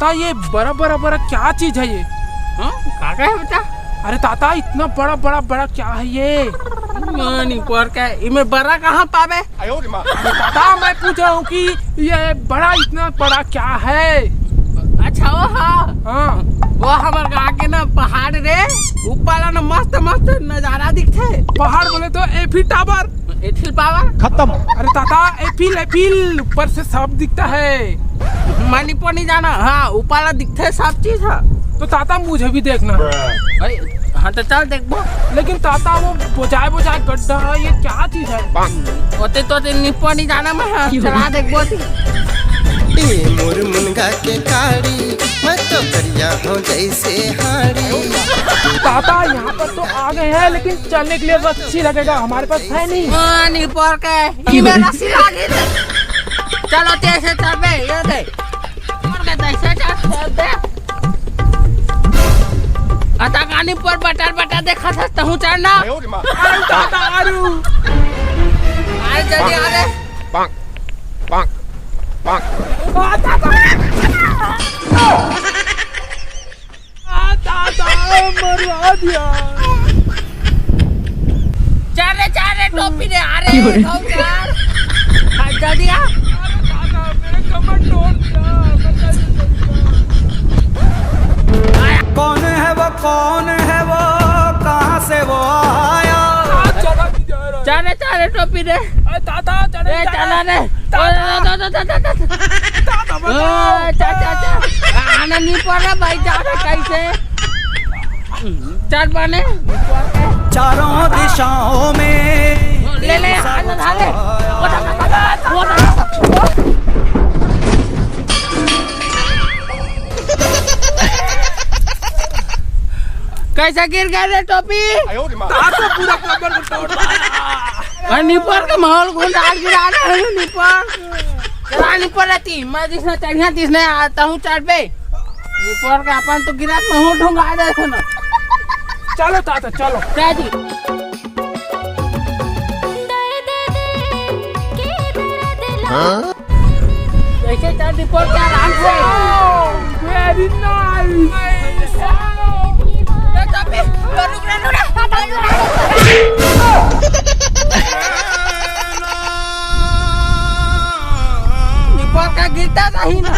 ताता ये बड़ा बड़ा बड़ा क्या चीज है ये? क्या है बेटा? अरे ताता इतना बड़ा बड़ा बड़ा क्या है ये? नहीं पर क्या इमें बड़ा कहाँ पावे? अरे ताता मैं पूछ रहा हूँ कि ये बड़ा इतना बड़ा क्या है? अच्छा वो हाँ वो हमारे गाँव के ना पहाड़ रे ऊपर ना मस्त मस्त नजारा दिखते। पहाड़ बोले तो एफिल टावर, एफिल पावर खत्म। अरे ताता एफिल ऊपर से सब दिखता है। मणिपुर नहीं जाना। हाँ ऊपर दिखते सब चीज है। तो ताता मुझे भी देखना है। हाँ तो चल देखो। लेकिन ताता वो बुझाए गड्ढा है, ये क्या चीज है? होते तो निप्पो नहीं जाना मैं चला देखो। मोर मुनगा के काड़ी मैं तो करिया हूँ जैसे हाड़ी। ताता यहाँ पर तो आ गए हैं, लेकिन चलने के लिए रस्सी लगेगा, हमारे पास है नहीं। निप्पोर के ये रस्सी लगी। चलो कैसे चल बे ये दे कैसे चल दे। अता गानी पर बटर देखा था तहु चढ़ना। अरे ताता आरू अरे जल्दी आ रे। ताता मरवा दिया। चार रे टोपी दे आ रे यार जल्दी आ। ताता मेरे कमर तोड़ दिया। कौन है वो कहाँ से वो आया? चार रे टोपी दे। ताता चला रे आना नहीं पड़ रहा भाई जा रहा कैसे चार पाने चारों दिशाओं में ले हाथ कैसा गिर गया रे टोपी? ताता पूरा कमर तोड़ दिया। निपर का माहौल को डाल गिरा रहा है। निपर रहती मैं जिसने चढ़िया जिसने आता हूँ चढ़ पे निपर का अपन तो गिरा मैं हूँ ढूंढा दे थे ना। चलो ताता चलो। जी कैसे चढ़ निपर के आराम से। Very nice. निपर का गिरता नहीं ना।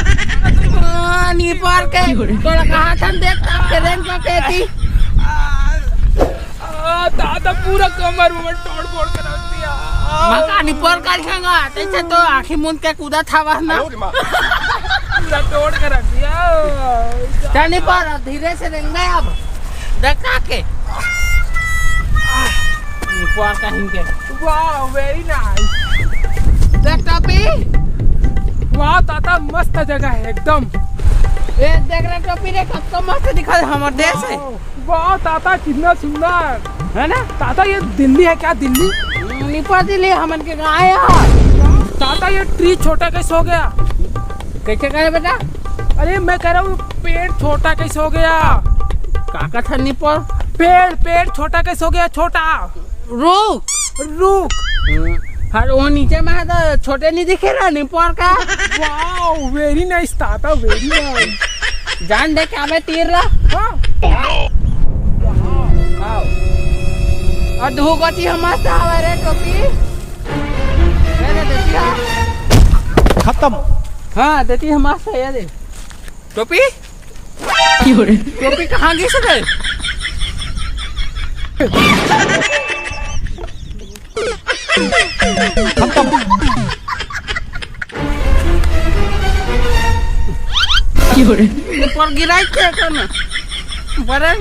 निपर के थोड़ा कहा था देख ट्रेन का कहती। ताता पूरा कमर तोड़ कर रख दिया। मका निपर का दिखाऊंगा तैसे तो आँखी मुंद के कूदा था वहाँ पूरा तोड़ कर रख दिया। चल निपर धीरे से देंगे अब देखा के निपर का हिंगे। वाह वेरी नाइस। देख टोपी वाह ताता मस्त जगह है एकदम। ये देख रहे टोपी रे कब तो मस्त दिखा हमारे देश है। वाह ताता कितना सुंदर है ना। ताता ये दिल्ली है क्या? दिल्ली निपर दिल्ली हमन के गाँव है। ताता ये ट्री छोटा कैसे हो गया? कैसे करे बेटा? अरे मैं कह रहा हूँ पेड़ छोटा कैसे हो गया? काका था निपर पेड़ छोटा कैसे हो गया? छोटा रुक हर वो नीचे में है तो छोटे नहीं दिखे रहा निपर का। वाह वेरी नाइस ताता वेरी नाइस। जान दे क्या मैं तीर रहा। और धूगती हमारे हमारे टोपी खत्म। हाँ देती हमारे ये दे टोपी। टोपी कहाँ गई सके? पर गिराई क्या करना बड़ा